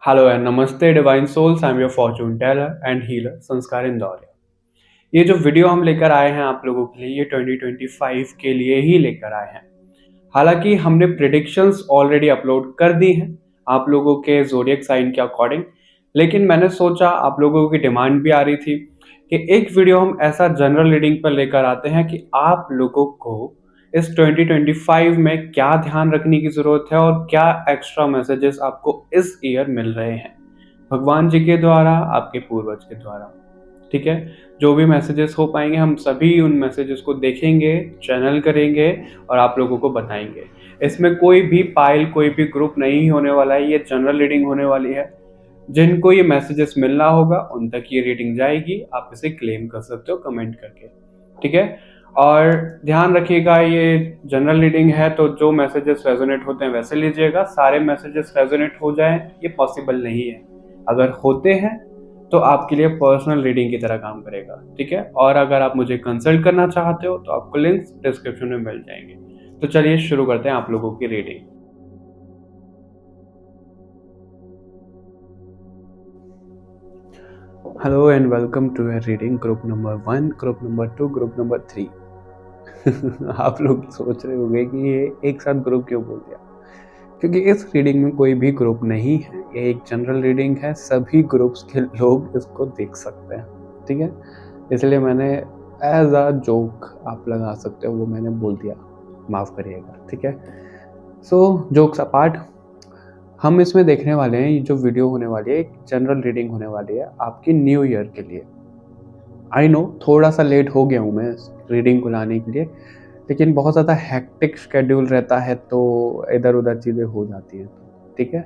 Hello and namaste divine souls. I am your fortune teller and healer Sanskar Indoria. ये जो video हम लेकर आए हैं आप लोगों के लिए, ये 2025 के लिए ही लेकर आए हैं। हालांकि हमने प्रिडिक्शंस ऑलरेडी अपलोड कर दी हैं आप लोगों के ज़ोडिएक साइन के अकॉर्डिंग, लेकिन मैंने सोचा आप लोगों की डिमांड भी आ रही थी कि एक वीडियो हम ऐसा जनरल रीडिंग पर लेकर आते हैं कि आप लोगों को इस 2025 में क्या ध्यान रखने की ज़रूरत है और क्या एक्स्ट्रा मैसेजेस आपको इस ईयर मिल रहे हैं भगवान जी के द्वारा, आपके पूर्वज के द्वारा। ठीक है, जो भी मैसेजेस हो पाएंगे हम सभी उन मैसेजेस को देखेंगे, चैनल करेंगे और आप लोगों को बताएंगे। इसमें कोई भी पाइल, कोई भी ग्रुप नहीं होने वाला है, ये जनरल रीडिंग होने वाली है। जिनको ये मैसेजेस मिलना होगा उन तक ये रीडिंग जाएगी, आप इसे क्लेम कर सकते हो कमेंट करके। ठीक है, और ध्यान रखिएगा ये जनरल रीडिंग है तो जो मैसेजेस रेजोनेट होते हैं वैसे लीजिएगा। सारे मैसेजेस रेजोनेट हो जाएं ये पॉसिबल नहीं है, अगर होते हैं तो आपके लिए पर्सनल रीडिंग की तरह काम करेगा। ठीक है, और अगर आप मुझे कंसल्ट करना चाहते हो तो आपको लिंक्स डिस्क्रिप्शन में मिल जाएंगे। तो चलिए शुरू करते हैं आप लोगों की reading. Hello and welcome to your reading group number 1, group number 2, group number 3। आप लोग सोच रहे होंगे कि ये एक साथ ग्रुप क्यों बोल दिया, क्योंकि इस रीडिंग में कोई भी ग्रुप नहीं है, ये एक जनरल रीडिंग है, सभी ग्रुप्स के लोग इसको देख सकते हैं। ठीक है, इसलिए मैंने एज अ जोक आप लगा सकते हो वो मैंने बोल दिया, माफ़ करिएगा। ठीक है, सो जोक्स अपार्ट, हम इसमें देखने वाले हैं, ये जो वीडियो होने वाली है एक जनरल रीडिंग होने वाली है आपकी न्यू ईयर के लिए। आई नो थोड़ा सा लेट हो गया हूँ मैं रीडिंग को लाने के लिए, लेकिन बहुत ज़्यादा हेक्टिक शेड्यूल रहता है तो इधर उधर चीज़ें हो जाती हैं। ठीक है,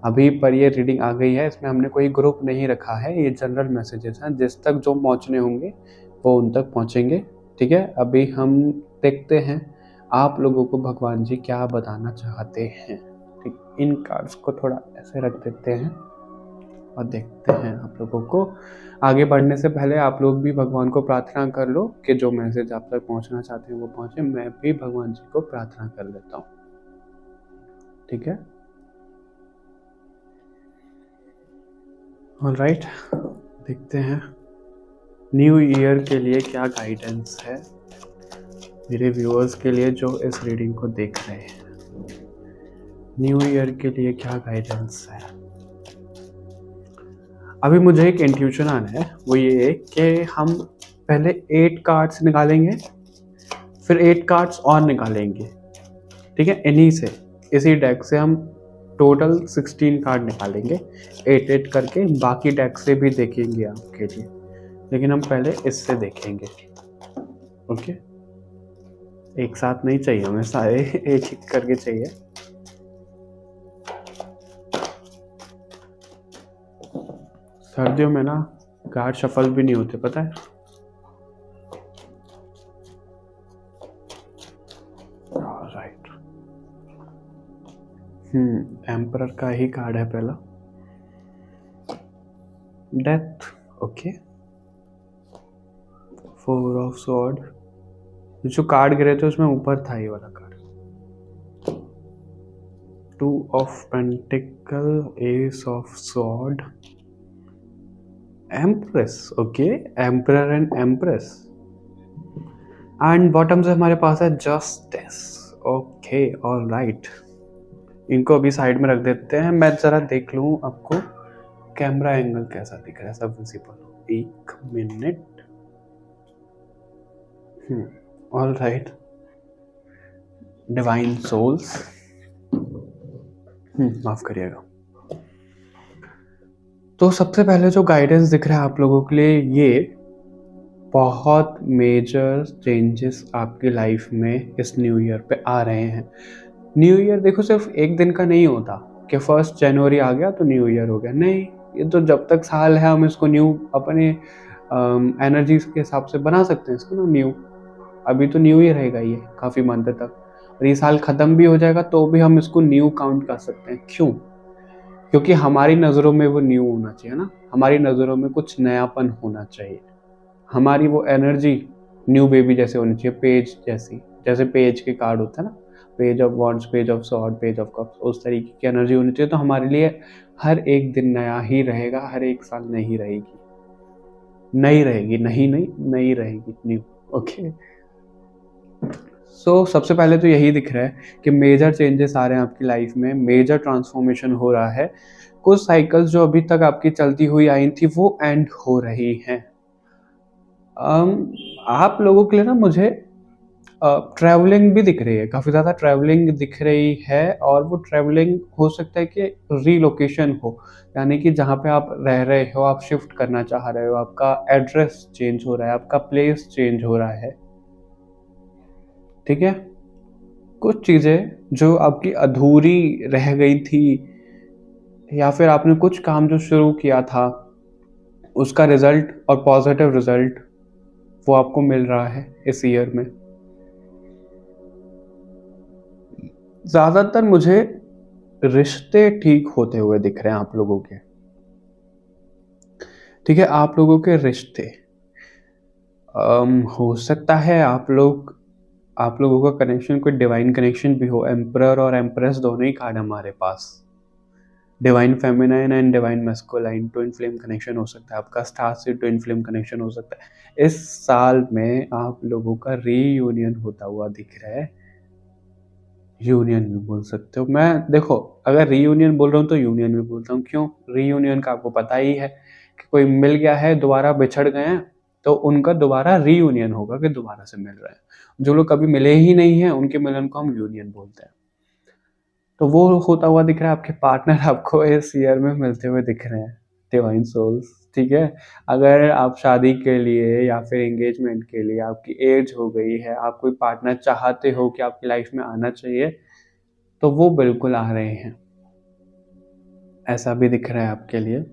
अभी पर ये रीडिंग आ गई है, इसमें हमने कोई ग्रुप नहीं रखा है, ये जनरल मैसेजेस हैं, जिस तक जो पहुंचने होंगे वो उन तक पहुंचेंगे। ठीक है, अभी हम देखते हैं आप लोगों को भगवान जी क्या बताना चाहते हैं। ठीक, इन कार्ड्स को थोड़ा ऐसे रख देते हैं और देखते हैं आप लोगों को। आगे बढ़ने से पहले आप लोग भी भगवान को प्रार्थना कर लो कि जो मैसेज आप तक पहुंचना चाहते हैं वो पहुंचे। मैं भी भगवान जी को प्रार्थना कर लेता हूँ। ठीक है, ऑलराइट, देखते हैं न्यू ईयर के लिए क्या गाइडेंस है मेरे व्यूअर्स के लिए जो इस रीडिंग को देख रहे हैं। न्यू ईयर के लिए क्या गाइडेंस है। अभी मुझे एक इंट्यूशन आना है, वो ये है कि हम पहले 8 कार्ड्स निकालेंगे, फिर 8 कार्ड्स और निकालेंगे। ठीक है, इन्हीं से, इसी डेक से हम टोटल 16 कार्ड निकालेंगे 8-8 करके। बाकी डेक से भी देखेंगे आपके लिए, लेकिन हम पहले इससे देखेंगे। ओके, एक साथ नहीं चाहिए हमें, सारे एक एक करके चाहिए। सर्दियों में ना कार्ड शफल भी नहीं होते, पता है। राइट, एम्परर का ही कार्ड है पहला, डेथ। ओके, 4 ऑफ स्वॉर्ड, जो कार्ड गिरे थे उसमें ऊपर था ये वाला card. 2 of pentacle, S of sword, empress. Okay, emperor and empress, and bottom से हमारे पास है जस्टिस। ओके, ऑल राइट, इनको अभी साइड में रख देते हैं। मैं जरा देख लूँ आपको कैमरा एंगल कैसा दिख रहा है, सब विजिबल हो। 1 minute. All right, divine souls, माफ करिएगा। तो सबसे पहले जो गाइडेंस दिख रहा है आप लोगों के लिए, ये बहुत मेजर चेंजेस आपकी लाइफ में इस न्यू ईयर पे आ रहे हैं। न्यू ईयर देखो सिर्फ एक दिन का नहीं होता कि 1 जनवरी आ गया तो न्यू ईयर हो गया, नहीं। ये तो जब तक साल है हम इसको न्यू अपने एनर्जीज के हिसाब से बना सकते हैं इसको ना न्यू। अभी तो न्यू ही रहेगा ये काफ़ी मंथ तक, और ये साल ख़त्म भी हो जाएगा तो भी हम इसको न्यू काउंट कर सकते हैं। क्यों? क्योंकि हमारी नज़रों में वो न्यू होना चाहिए ना, हमारी नज़रों में कुछ नयापन होना चाहिए। हमारी वो एनर्जी न्यू बेबी जैसे होनी चाहिए, पेज जैसी, जैसे पेज के कार्ड होता है ना, page of wands, page of sword, page of cups, उस तरीके की एनर्जी होनी चाहिए। तो हमारे लिए हर एक दिन नया ही रहेगा, हर एक साल नहीं रहेगी, नई रहेगी, नई रहेगी, न्यू। ओके, सो सबसे पहले तो यही दिख रहा है कि मेजर चेंजेस आ रहे हैं आपकी लाइफ में, मेजर ट्रांसफॉर्मेशन हो रहा है। कुछ साइकिल्स जो अभी तक आपकी चलती हुई आई थी वो एंड हो रही हैं। आप लोगों के लिए ना मुझे ट्रैवलिंग भी दिख रही है, काफ़ी ज़्यादा ट्रैवलिंग दिख रही है, और वो ट्रैवलिंग हो सकता है कि रीलोकेशन हो, यानी कि जहाँ पे आप रह रहे हो आप शिफ्ट करना चाह रहे हो, आपका एड्रेस चेंज हो रहा है, आपका प्लेस चेंज हो रहा है। ठीक है, कुछ चीज़ें जो आपकी अधूरी रह गई थी, या फिर आपने कुछ काम जो शुरू किया था उसका रिजल्ट और पॉजिटिव रिजल्ट वो आपको मिल रहा है इस ईयर में। ज़्यादातर मुझे रिश्ते ठीक होते हुए दिख रहे हैं आप लोगों के। ठीक है, आप लोगों के रिश्ते हो सकता है आप लोगों का कनेक्शन कोई डिवाइन कनेक्शन भी हो। एम्परर और एम्प्रेस दोनों ही कार्ड हमारे पास, divine feminine and divine masculine, twin flame connection हो सकता है आपका, स्टार से ट्विन फ्लेम कनेक्शन हो सकता है। इस साल में आप लोगों का रीयूनियन होता हुआ दिख रहा है। यूनियन भी बोल सकते हो, मैं देखो अगर रीयूनियन बोल रहा हूँ तो यूनियन भी बोलता हूँ। क्यों? रीयूनियन का आपको पता ही है कि कोई मिल गया है, दोबारा बिछड़ गए हैं, तो उनका दोबारा रीयूनियन होगा कि दोबारा से मिल रहे हैं। जो लोग कभी मिले ही नहीं हैं उनके मिलन को हम यूनियन बोलते हैं। तो वो होता हुआ दिख रहा है। आपके पार्टनर आपको इस ईयर में मिलते हुए दिख रहे हैं, डिवाइन सोल्स। ठीक है, अगर आप शादी के लिए या फिर एंगेजमेंट के लिए आपकी एज हो गई है, आप कोई पार्टनर चाहते हो कि आपकी लाइफ में आना चाहिए, तो वो बिल्कुल आ रहे हैं, ऐसा भी दिख रहा है आपके लिए।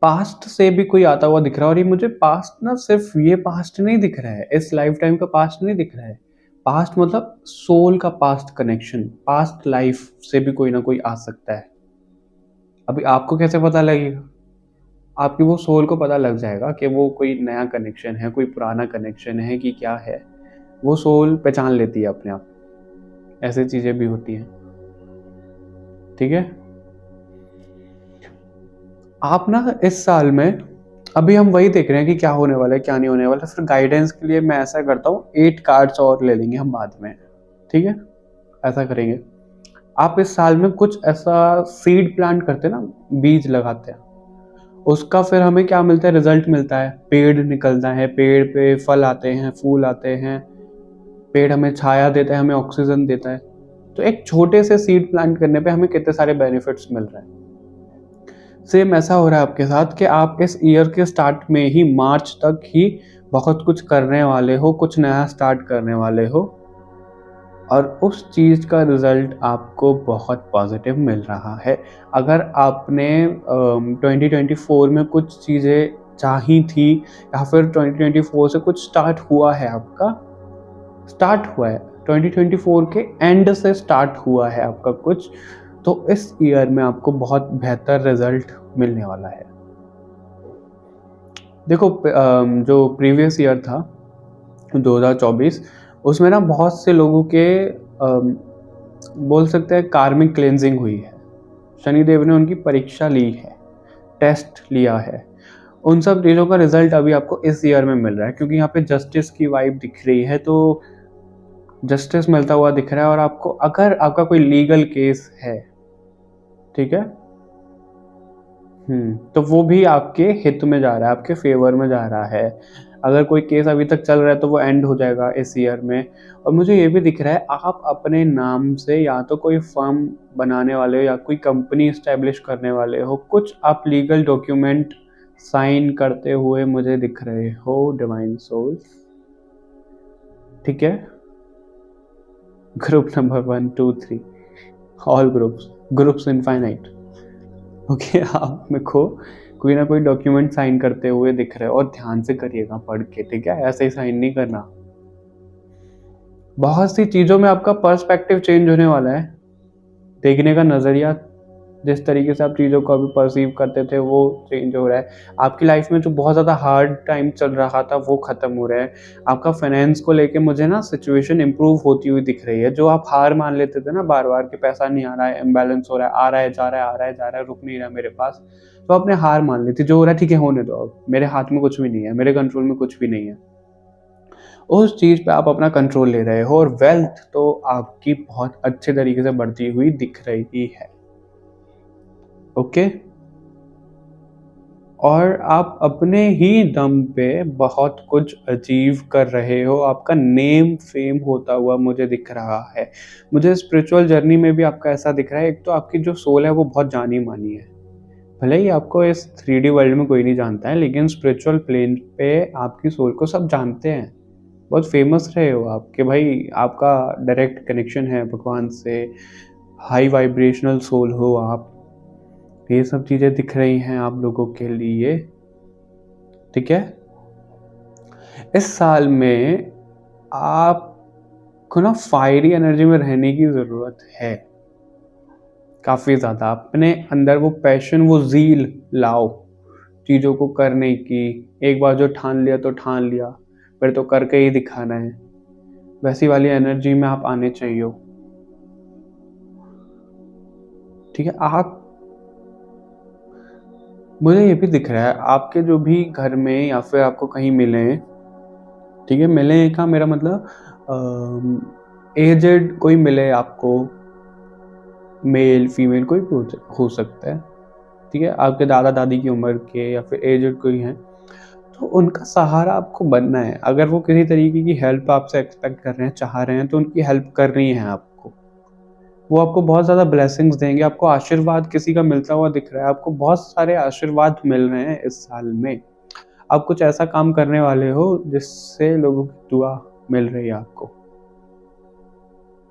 पास्ट से भी कोई आता हुआ दिख रहा है, और ये मुझे पास्ट ना सिर्फ ये पास्ट नहीं दिख रहा है, इस लाइफ टाइम का पास्ट नहीं दिख रहा है। पास्ट मतलब सोल का पास्ट कनेक्शन, पास्ट लाइफ से भी कोई ना कोई आ सकता है। अभी आपको कैसे पता लगेगा? आपकी वो सोल को पता लग जाएगा कि वो कोई नया कनेक्शन है, कोई पुराना कनेक्शन है कि क्या है। वो सोल पहचान लेती है अपने आप, ऐसी चीजें भी होती हैं। ठीक है, आप ना इस साल में, अभी हम वही देख रहे हैं कि क्या होने वाला है क्या नहीं होने वाला। फिर गाइडेंस के लिए मैं ऐसा करता हूँ, 8 कार्ड्स और ले लेंगे हम बाद में। ठीक है, ऐसा करेंगे। आप इस साल में कुछ ऐसा सीड प्लांट करते हैं ना, बीज लगाते हैं, उसका फिर हमें क्या मिलता है? रिजल्ट मिलता है, पेड़ निकलता है, पेड़ पे फल आते हैं, फूल आते हैं, पेड़ हमें छाया देता है, हमें ऑक्सीजन देता है। तो एक छोटे से सीड प्लांट करने पे हमें कितने सारे बेनिफिट्स मिल रहे हैं। सेम ऐसा हो रहा है आपके साथ कि आप इस ईयर के स्टार्ट में ही, मार्च तक ही बहुत कुछ करने वाले हो, कुछ नया स्टार्ट करने वाले हो, और उस चीज़ का रिजल्ट आपको बहुत पॉजिटिव मिल रहा है। अगर आपने 2024 में कुछ चीज़ें चाही थी, या फिर 2024 से कुछ स्टार्ट हुआ है आपका, स्टार्ट हुआ है 2024 के एंड से स्टार्ट हुआ है आपका कुछ, तो इस ईयर में आपको बहुत बेहतर रिजल्ट मिलने वाला है। देखो जो प्रीवियस ईयर था 2024, उसमें ना बहुत से लोगों के बोल सकते हैं कार्मिक क्लेंजिंग हुई है। शनिदेव ने उनकी परीक्षा ली है, टेस्ट लिया है। उन सब चीज़ों का रिजल्ट अभी आपको इस ईयर में मिल रहा है, क्योंकि यहाँ पे जस्टिस की वाइब दिख रही है, तो जस्टिस मिलता हुआ दिख रहा है। और आपको, अगर आपका कोई लीगल केस है, ठीक है, तो वो भी आपके हित में जा रहा है, आपके फेवर में जा रहा है। अगर कोई केस अभी तक चल रहा है तो वो एंड हो जाएगा इस ईयर में। और मुझे ये भी दिख रहा है, आप अपने नाम से या तो कोई फर्म बनाने वाले हो या कोई कंपनी इस्टेब्लिश करने वाले हो, कुछ आप लीगल डॉक्यूमेंट साइन करते हुए मुझे दिख रहे हो, डिवाइन सोल्स। ठीक है, group number 1 2 3, all groups infinite. Okay, आप मेरे को कोई ना कोई डॉक्यूमेंट साइन करते हुए दिख रहे हो, और ध्यान से करिएगा पढ़ के, ठीक है, ऐसे ही साइन नहीं करना। बहुत सी चीज़ों में आपका पर्सपेक्टिव चेंज होने वाला है, देखने का नज़रिया जिस तरीके से आप चीज़ों को अभी परसीव करते थे वो चेंज हो रहा है। आपकी लाइफ में जो बहुत ज़्यादा हार्ड टाइम चल रहा था वो ख़त्म हो रहा है। आपका फाइनेंस को लेके मुझे ना सिचुएशन इम्प्रूव होती हुई दिख रही है। जो आप हार मान लेते थे ना बार-बार कि पैसा नहीं आ रहा है, इम्बैलेंस हो रहा है, आ रहा है, जा रहा है, आ रहा है, जा रहा है, रुक नहीं रहा मेरे पास। तो आपने हार मान ली थी, जो हो रहा है ठीक है होने दो अब, मेरे हाथ में कुछ भी नहीं है, मेरे कंट्रोल में कुछ भी नहीं है। उस चीज़ पे आप अपना कंट्रोल ले रहे हो और वेल्थ तो आपकी बहुत अच्छे तरीके से बढ़ती हुई दिख रही है। ओके? और आप अपने ही दम पे बहुत कुछ अचीव कर रहे हो, आपका नेम फेम होता हुआ मुझे दिख रहा है। मुझे स्पिरिचुअल जर्नी में भी आपका ऐसा दिख रहा है, एक तो आपकी जो सोल है वो बहुत जानी-मानी है। भले ही आपको इस 3D वर्ल्ड में कोई नहीं जानता है, लेकिन स्पिरिचुअल प्लेन पे आपकी सोल को सब जानते हैं। बहुत फेमस रहे हो आप कि भाई आपका डायरेक्ट कनेक्शन है भगवान से, हाई वाइब्रेशनल सोल हो आप। ये सब चीज़ें दिख रही हैं आप लोगों के लिए, ठीक है? इस साल में आपको ना फायरी एनर्जी में रहने की ज़रूरत है, काफ़ी ज़्यादा। अपने अंदर वो पैशन, वो ज़ील लाओ चीज़ों को करने की। एक बार जो ठान लिया तो ठान लिया, फिर तो करके ही दिखाना है। वैसी वाली एनर्जी में आप आने चाहिए, ठीक है? आप मुझे ये भी दिख रहा है आपके जो भी घर में या फिर आपको कहीं मिले, ठीक है? मिले का मेरा मतलब एजेड कोई मिले आपको, मेल फीमेल कोई भी हो सकता है, ठीक है? आपके दादा दादी की उम्र के या फिर एजेड कोई हैं, तो उनका सहारा आपको बनना है। अगर वो किसी तरीके की हेल्प आपसे एक्सपेक्ट कर रहे हैं, चाह रहे हैं, तो उनकी हेल्प करनी है आपको। वो आपको बहुत ज़्यादा ब्लेसिंग्स देंगे, आपको आशीर्वाद किसी का मिलता हुआ दिख रहा है, आपको बहुत सारे आशीर्वाद मिल रहे हैं इस साल में। आप कुछ ऐसा काम करने वाले हो जिससे लोगों की दुआ मिल रही है आपको,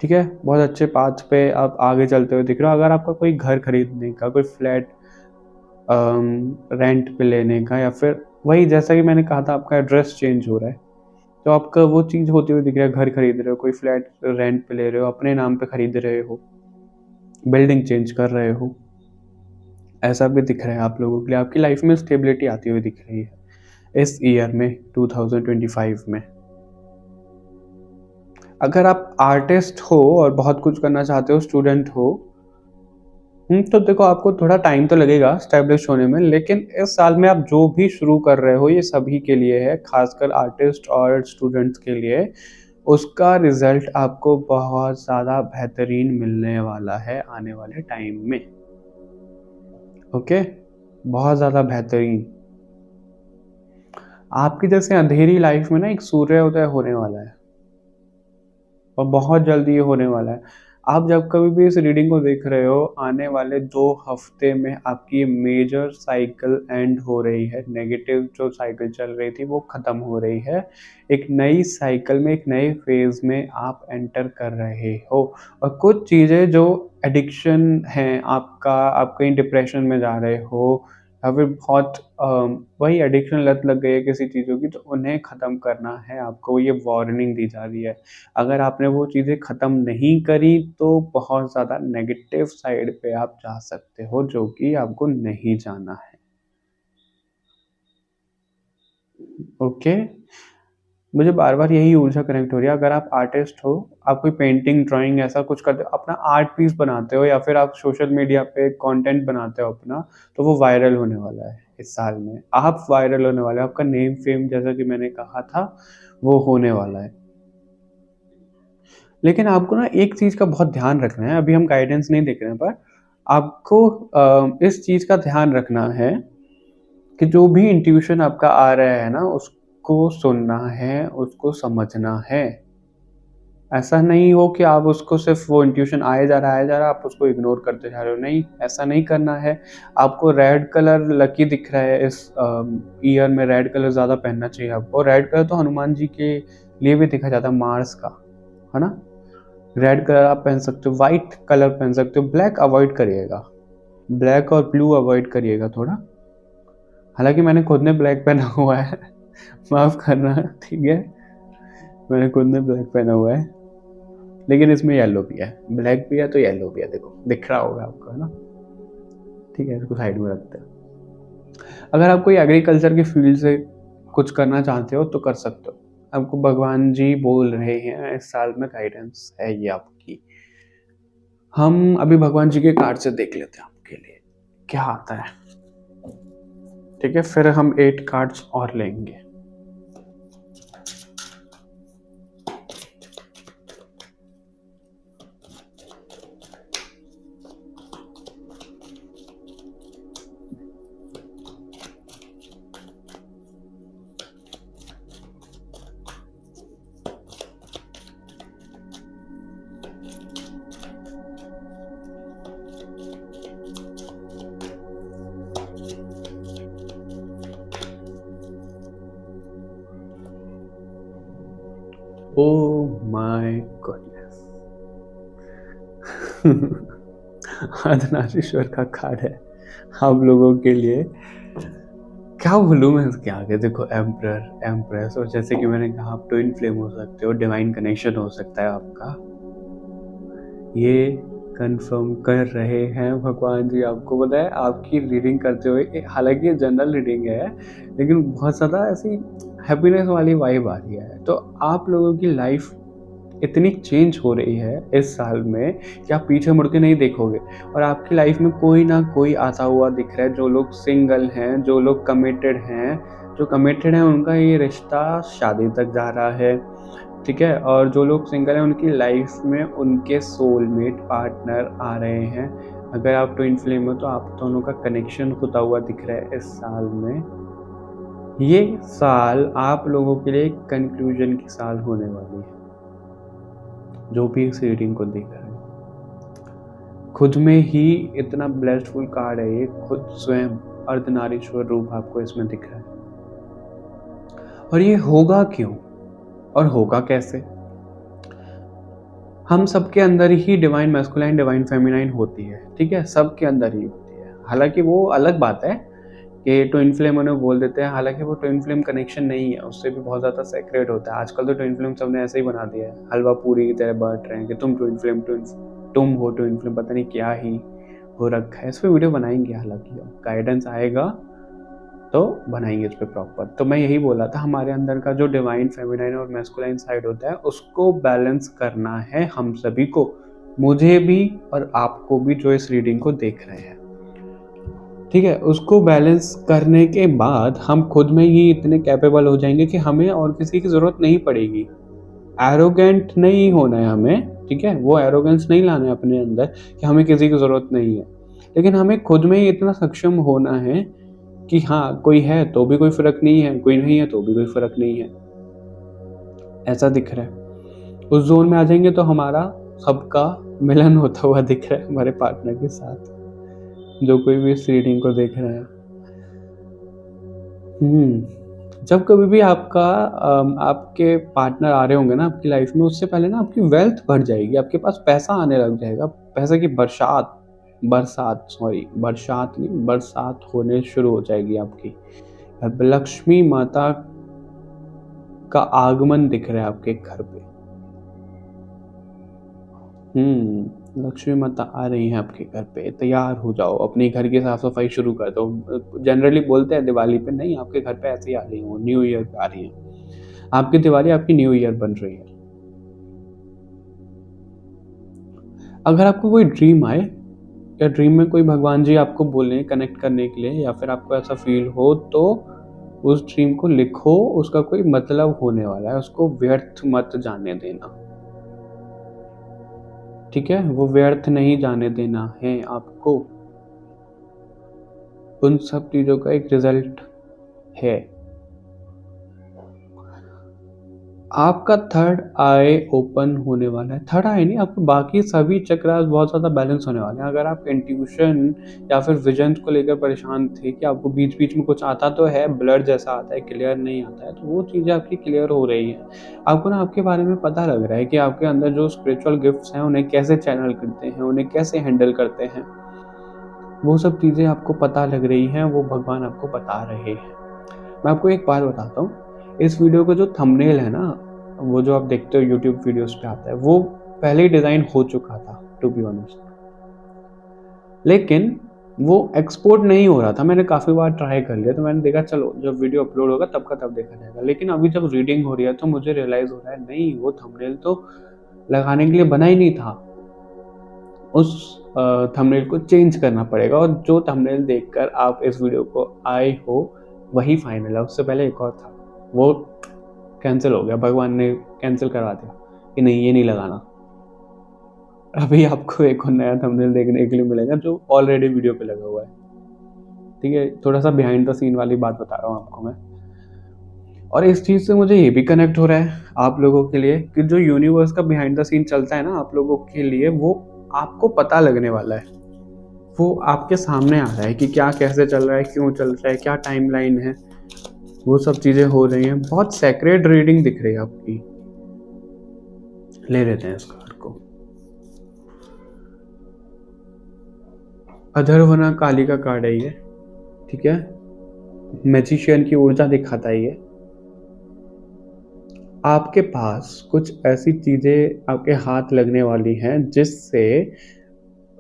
ठीक है? बहुत अच्छे पाथ पे आप आगे चलते हुए दिख रहे हो। अगर आपका कोई घर खरीदने का, कोई फ्लैट रेंट पे लेने का, या फिर वही जैसा कि मैंने कहा था आपका एड्रेस चेंज हो रहा है, तो आपका वो चीज़ होती हुई दिख रहा है। घर खरीद रहे हो, कोई फ्लैट रेंट पे ले रहे हो, अपने नाम पे खरीद रहे हो, बिल्डिंग चेंज कर रहे हो, ऐसा भी दिख रहा है आप लोगों के लिए। आपकी लाइफ में स्टेबिलिटी आती हुई दिख रही है इस ईयर में, 2025 में। अगर आप आर्टिस्ट हो और बहुत कुछ करना चाहते हो, स्टूडेंट हो, तो देखो आपको थोड़ा टाइम तो लगेगा स्टैब्लिश होने में, लेकिन इस साल में आप जो भी शुरू कर रहे हो ये सभी के लिए है, खासकर आर्टिस्ट और स्टूडेंट्स के लिए। उसका रिजल्ट आपको बहुत ज़्यादा बेहतरीन मिलने वाला है आने वाले टाइम में, ओके? बहुत ज़्यादा बेहतरीन। आपकी जैसे अंधेरी लाइफ में ना एक सूर्योदय होने वाला है, और बहुत जल्दी ये होने वाला है। आप जब कभी भी इस रीडिंग को देख रहे हो, आने वाले 2 हफ्ते में आपकी ये मेजर साइकिल एंड हो रही है। नेगेटिव जो साइकिल चल रही थी वो ख़त्म हो रही है। एक नई साइकिल में, एक नए फेज़ में आप एंटर कर रहे हो, और कुछ चीज़ें जो एडिक्शन हैं आपका, आप कहीं डिप्रेशन में जा रहे हो, या फिर बहुत वही एडिक्शन लत लग गई है किसी चीज़ों की, तो उन्हें ख़त्म करना है आपको। ये वार्निंग दी जा रही है। अगर आपने वो चीज़ें ख़त्म नहीं करी तो बहुत ज़्यादा नेगेटिव साइड पे आप जा सकते हो, जो कि आपको नहीं जाना है, ओके? मुझे बार-बार यही ऊर्जा कनेक्ट हो रही है। अगर आप आर्टिस्ट हो, आप कोई पेंटिंग, ड्राइंग ऐसा कुछ करते हो, अपना आर्ट पीस बनाते हो, या फिर आप सोशल मीडिया पे कंटेंट बनाते हो अपना, तो वो वायरल होने वाला है इस साल में। आप वायरल होने वाले हो, आपका नेम फेम जैसा कि मैंने कहा था, वो होने वाला है। लेकिन आपको ना एक चीज़ का बहुत ध्यान रखना है, अभी हम गाइडेंस नहीं देख रहे हैं, पर आपको इस चीज़ का ध्यान रखना है कि जो भी इंट्यूशन आपका आ रहा है ना, उसको सुनना है, उसको समझना है। ऐसा नहीं हो कि आप उसको सिर्फ़ वो इंट्यूशन आए जा रहा है, आप उसको इग्नोर करते जा रहे हो। नहीं, ऐसा नहीं करना है। आपको रेड कलर लकी दिख रहा है इस ईयर में, रेड कलर ज़्यादा पहनना चाहिए आपको। रेड कलर तो हनुमान जी के लिए भी देखा जाता है, मार्स का, है ना? रेड कलर आप पहन सकते हो, व्हाइट कलर पहन सकते हो, ब्लैक अवॉइड करिएगा। ब्लैक और ब्लू अवॉइड करिएगा थोड़ा। हालाँकि मैंने खुद ने ब्लैक पहना हुआ है, माफ़ करना, ठीक है? मैंने खुद ने ब्लैक पहना हुआ है, लेकिन इसमें येलो भी है। ब्लैक भी है तो येलो भी है, देखो, दिख रहा होगा आपको, है ना? ठीक है, इसको साइड में रखते हैं। अगर आप कोई एग्रीकल्चर के फील्ड से कुछ करना चाहते हो तो कर सकते हो। आपको भगवान जी बोल रहे हैं, इस साल में गाइडेंस है ये आपकी। हम अभी भगवान जी के कार्ड से देख लेते हैं आपके लिए क्या आता है। ठीक है, फिर हम 8 कार्ड्स और लेंगे। Oh my goodness. अर्धनारीश्वर का कार्ड है आप लोगों के लिए। क्या बोलूँ मैं इसके आगे। देखो, एम्परर, एम्प्रेस, और जैसे कि मैंने कहा आप ट्विन फ्लेम हो सकते हो, डिवाइन कनेक्शन हो सकता है आपका। ये कंफर्म कर रहे हैं भगवान जी। आपको पता है आपकी रीडिंग करते हुए, हालांकि ये जनरल रीडिंग है लेकिन बहुत ज़्यादा ऐसी हैप्पीनेस वाली वाइब आ रही है। तो आप लोगों की लाइफ इतनी चेंज हो रही है इस साल में कि आप पीछे मुड़ के नहीं देखोगे, और आपकी लाइफ में कोई ना कोई आता हुआ दिख रहा है। जो लोग सिंगल हैं, जो लोग कमिटेड हैं, जो कमिटेड हैं उनका ये रिश्ता शादी तक जा रहा है। ठीक है, और जो लोग सिंगल हैं उनकी लाइफ में उनके सोलमेट पार्टनर आ रहे हैं। अगर आप ट्विन फ्लेम हो तो आप दोनों का कनेक्शन होता हुआ दिख रहा है इस साल में। ये साल आप लोगों के लिए कंक्लूजन की साल होने वाली है। जो भी इस रीडिंग को देख रहे हैं, खुद में ही इतना ब्लेसफुल कार्ड है ये। खुद स्वयं अर्धनारीश्वर रूप आपको इसमें दिख रहा है। और ये होगा क्यों और होगा कैसे? हम सबके अंदर ही डिवाइन मैस्कुलाइन, डिवाइन फेमिनाइन होती है। ठीक है, सबके अंदर ही होती है। हालांकि वो अलग बात है कि ट्विन फ्लेम उन्हें बोल देते हैं, हालांकि वो ट्विन फ्लेम कनेक्शन नहीं है, उससे भी बहुत ज़्यादा सेक्रेट होता है। आजकल तो ट्विन फ्लेम सबने ऐसे ही बना दिया है, हलवा पूरी की तरह बांट रहे हैं कि तुम ट्विन फ्लेम, तुम हो ट्विन फ्लेम, पता नहीं क्या ही हो रखा है। इस पर वीडियो बनाएंगे, हालांकि गाइडेंस आएगा तो बनाएंगे इस पर प्रॉपर। तो मैं यही बोला था, हमारे अंदर का जो डिवाइन फेमिनाइन और मैस्कुलाइन साइड होता है उसको बैलेंस करना है हम सभी को, मुझे भी और आपको भी जो इस रीडिंग को देख रहे हैं। ठीक है, उसको बैलेंस करने के बाद हम खुद में ही इतने कैपेबल हो जाएंगे कि हमें और किसी की ज़रूरत नहीं पड़ेगी। एरोगेंट नहीं होना है हमें, ठीक है, वो एरोगेंस नहीं लाना है अपने अंदर कि हमें किसी की ज़रूरत नहीं है। लेकिन हमें खुद में ही इतना सक्षम होना है कि हाँ, कोई है तो भी कोई फ़र्क नहीं है, कोई नहीं है तो भी कोई फ़र्क नहीं है। ऐसा दिख रहा है। उस जोन में आ जाएंगे तो हमारा सबका मिलन होता हुआ दिख रहा है हमारे पार्टनर के साथ, जो कोई भी इस रीडिंग को देख रहे हैं। जब कभी भी आपके पार्टनर आ रहे होंगे ना आपकी लाइफ में, उससे पहले ना आपकी वेल्थ बढ़ जाएगी, आपके पास पैसा आने लग जाएगा। पैसे की बरसात होने शुरू हो जाएगी आपकी। अब लक्ष्मी माता का आगमन दिख रहा है आपके घर पे। लक्ष्मी माता आ रही हैं आपके घर पे। तैयार हो जाओ, अपने घर की साफ सफाई शुरू कर दो। जनरली बोलते हैं दिवाली पे, नहीं, आपके घर पे ऐसे ही आ रही है, न्यू ईयर पे आ रही है। आपकी दिवाली आपकी न्यू ईयर बन रही है। अगर आपको कोई ड्रीम आए या ड्रीम में कोई भगवान जी आपको बोले कनेक्ट करने के लिए, या फिर आपको ऐसा फील हो, तो उस ड्रीम को लिखो। उसका कोई मतलब होने वाला है, उसको व्यर्थ मत जाने देना। ठीक है, वो व्यर्थ नहीं जाने देना है आपको। उन सब चीज़ों का एक रिजल्ट है। आपका थर्ड आई ओपन होने वाला है। थर्ड आई नहीं, आपको बाकी सभी चक्रास बहुत ज़्यादा बैलेंस होने वाले हैं। अगर आप इंट्यूशन या फिर विजन को लेकर परेशान थे कि आपको बीच बीच में कुछ आता तो है, ब्लर जैसा आता है, क्लियर नहीं आता है, तो वो चीज़ें आपकी क्लियर हो रही हैं। आपको ना आपके बारे में पता लग रहा है कि आपके अंदर जो स्पिरिचुअल गिफ्ट्स हैं उन्हें कैसे चैनल करते हैं, उन्हें कैसे हैंडल करते हैं। वो सब चीज़ें आपको पता लग रही हैं, वो भगवान आपको बता रहे हैं। मैं आपको एक बात बताता हूँ, इस वीडियो का जो थंबनेल है ना, वो जो आप देखते हो यूट्यूब वीडियोस पे आता है, वो पहले ही डिज़ाइन हो चुका था, टू बी ऑनेस्ट। लेकिन वो एक्सपोर्ट नहीं हो रहा था। मैंने काफ़ी बार ट्राई कर लिया, तो मैंने देखा चलो जब वीडियो अपलोड होगा तब का तब देखा जाएगा। लेकिन अभी जब रीडिंग हो रही है तो मुझे रियलाइज़ हो रहा है नहीं, वो थंबनेल तो लगाने के लिए बना ही नहीं था। उस थंबनेल को चेंज करना पड़ेगा, और जो थंबनेल देखकर आप इस वीडियो को आए हो वही फाइनल है। उससे पहले एक और था, वो कैंसिल हो गया, भगवान ने कैंसिल करवा दिया कि नहीं ये नहीं लगाना। अभी आपको एक और नया थंबनेल देखने के लिए मिलेगा जो ऑलरेडी वीडियो पे लगा हुआ है। ठीक है, थोड़ा सा बिहाइंड द सीन वाली बात बता रहा हूँ आपको मैं। और इस चीज़ से मुझे ये भी कनेक्ट हो रहा है आप लोगों के लिए कि जो यूनिवर्स का बिहाइंड द सीन चलता है ना आप लोगों के लिए, वो आपको पता लगने वाला है। वो आपके सामने आ रहा है कि क्या कैसे चल रहा है, क्यों चल रहा है, क्या टाइमलाइन है, वो सब चीज़ें हो रही हैं। बहुत सेक्रेट रीडिंग दिख रही है आपकी। ले लेते हैं इस कार्ड को। अधर्वना काली का कार्ड है ये। ठीक है, मैजिशियन की ऊर्जा दिखाता है ये। आपके पास कुछ ऐसी चीजें आपके हाथ लगने वाली हैं जिससे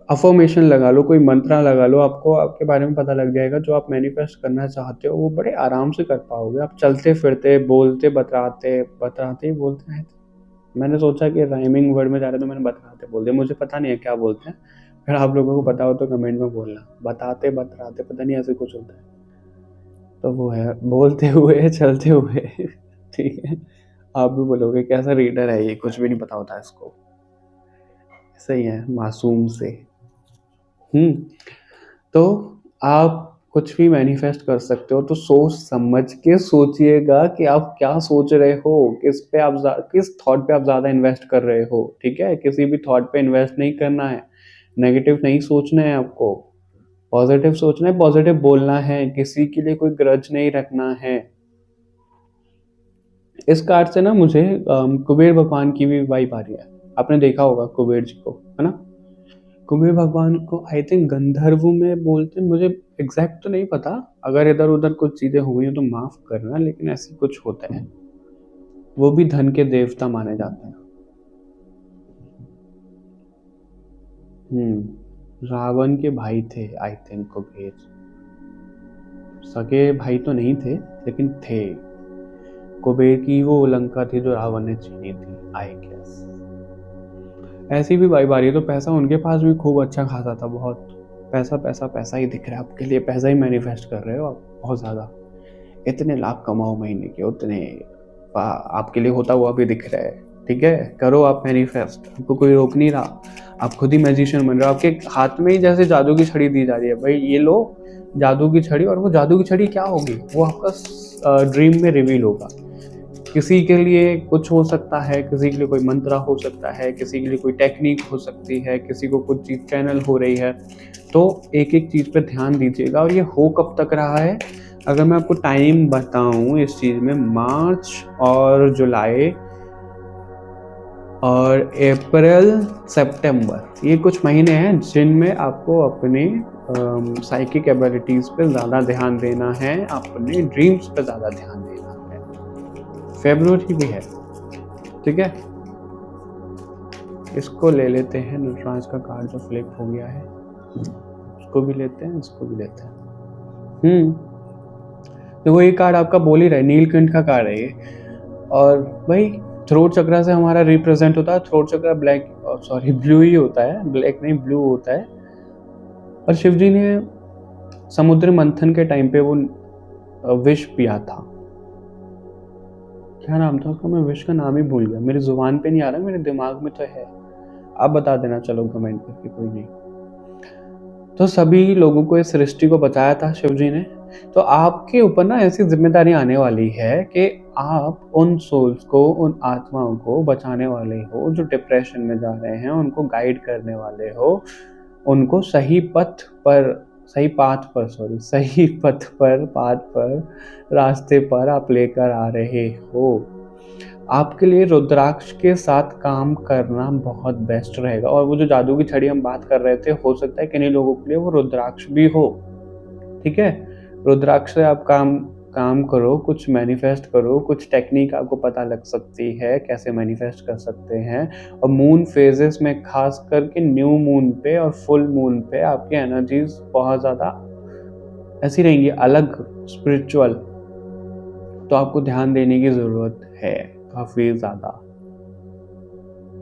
अफर्मेशन लगा लो, कोई मंत्रा लगा लो, आपको आपके बारे में पता लग जाएगा। जो आप मैनिफेस्ट करना चाहते हो वो बड़े आराम से कर पाओगे। आप चलते फिरते बोलते बतराते बतराते ही बोलते हैं। मैंने सोचा कि राइमिंग वर्ड में जा रहे तो मैंने बतराते बोल दिया, मुझे पता नहीं है क्या बोलते हैं। फिर आप लोगों को पता हो तो कमेंट में बोलना। बताते बतराते पता नहीं ऐसे कुछ होता है, तो वो है बोलते हुए चलते हुए। ठीक है, आप भी बोलोगे कैसा रीडर है ये, कुछ भी नहीं पता होता इसको। सही है, मासूम से। तो आप कुछ भी मैनिफेस्ट कर सकते हो, तो सोच समझ के सोचिएगा कि आप क्या सोच रहे हो, किस थॉट पे आप ज़्यादा इन्वेस्ट कर रहे हो। ठीक है, किसी भी थॉट पे इन्वेस्ट नहीं करना है, नेगेटिव नहीं सोचना है आपको, पॉजिटिव सोचना है, पॉजिटिव बोलना है, किसी के लिए कोई ग्रज नहीं रखना है। इस कार्ड से ना मुझे कुबेर भगवान की भी वाइब आ रही है। आपने देखा होगा कुबेर जी को, है ना। कुबेर भगवान को आई थिंक गंधर्व में बोलते हैं, मुझे एग्जैक्ट तो नहीं पता। अगर इधर उधर कुछ चीजें हुई हो तो माफ करना, लेकिन ऐसी कुछ होता है। वो भी धन के देवता माने जाते हैं। रावण के भाई थे आई थिंक कुबेर। सगे भाई तो नहीं थे लेकिन थे। कुबेर की वो लंका थी जो रावण ने छीनी थी आई गेस। ऐसी भी वाइब आ रही है। तो पैसा उनके पास भी खूब अच्छा खासा था, बहुत पैसा पैसा पैसा ही दिख रहा है आपके लिए। पैसा ही मैनिफेस्ट कर रहे हो आप बहुत ज़्यादा। इतने लाख कमाओ महीने के, उतने आपके लिए होता हुआ भी दिख रहा है। ठीक है, करो आप मैनिफेस्ट, आपको कोई रोक नहीं रहा। आप खुद ही मैजिशियन बन रहे हो। आपके हाथ में ही जैसे जादू की छड़ी दी जा रही है, भाई ये लो जादू की छड़ी। और वो जादू की छड़ी क्या होगी वो आपका ड्रीम में रिवील होगा। किसी के लिए कुछ हो सकता है, किसी के लिए कोई मंत्र हो सकता है, किसी के लिए कोई टेक्निक हो सकती है, किसी को कुछ चीज़ चैनल हो रही है। तो एक एक चीज़ पे ध्यान दीजिएगा। और ये हो कब तक रहा है, अगर मैं आपको टाइम बताऊं इस चीज़ में, मार्च और जुलाई और अप्रैल सितंबर, ये कुछ महीने हैं जिनमें आपको अपने साइकिक एबिलिटीज़ पे ज़्यादा ध्यान देना है, अपने ड्रीम्स पे ज़्यादा ध्यान देना है। फेब्रुअरी भी है। ठीक है, इसको ले लेते हैं, नटराज का कार्ड जो फ्लिप हो गया है, इसको भी लेते हैं, इसको भी लेते हैं। तो वो ये कार्ड आपका बोल ही रहा है, नीलकंठ का कार्ड है ये। और भाई थ्रोट चक्रा से हमारा रिप्रेजेंट होता है। थ्रोट चक्रा ब्लू ही होता है, ब्लैक नहीं ब्लू होता है। और शिव जी ने समुद्र मंथन के टाइम पे वो विष पिया था। क्या नाम था उसका, मैं विष का नाम ही भूल गया, मेरी जुबान पे नहीं आ रहा, मेरे दिमाग में तो है। आप बता देना चलो कमेंट करके, कोई नहीं। तो सभी लोगों को इस सृष्टि को बचाया था शिव जी ने। तो आपके ऊपर ना ऐसी जिम्मेदारी आने वाली है कि आप उन सोल्स को, उन आत्माओं को बचाने वाले हो जो डिप्रेशन में जा रहे हैं, उनको गाइड करने वाले हो, उनको सही पथ पर रास्ते पर आप लेकर आ रहे हो। आपके लिए रुद्राक्ष के साथ काम करना बहुत बेस्ट रहेगा। और वो जो जादू की छड़ी हम बात कर रहे थे, हो सकता है किन्हीं लोगों के लिए वो रुद्राक्ष भी हो। ठीक है, रुद्राक्ष से आप काम काम करो, कुछ मैनिफेस्ट करो, कुछ टेक्निक आपको पता लग सकती है कैसे मैनिफेस्ट कर सकते हैं। और मून फेजेस में खास करके न्यू मून पे और फुल मून पे आपकी एनर्जीज बहुत ज़्यादा ऐसी रहेंगी, अलग, स्पिरिचुअल। तो आपको ध्यान देने की ज़रूरत है काफ़ी ज़्यादा।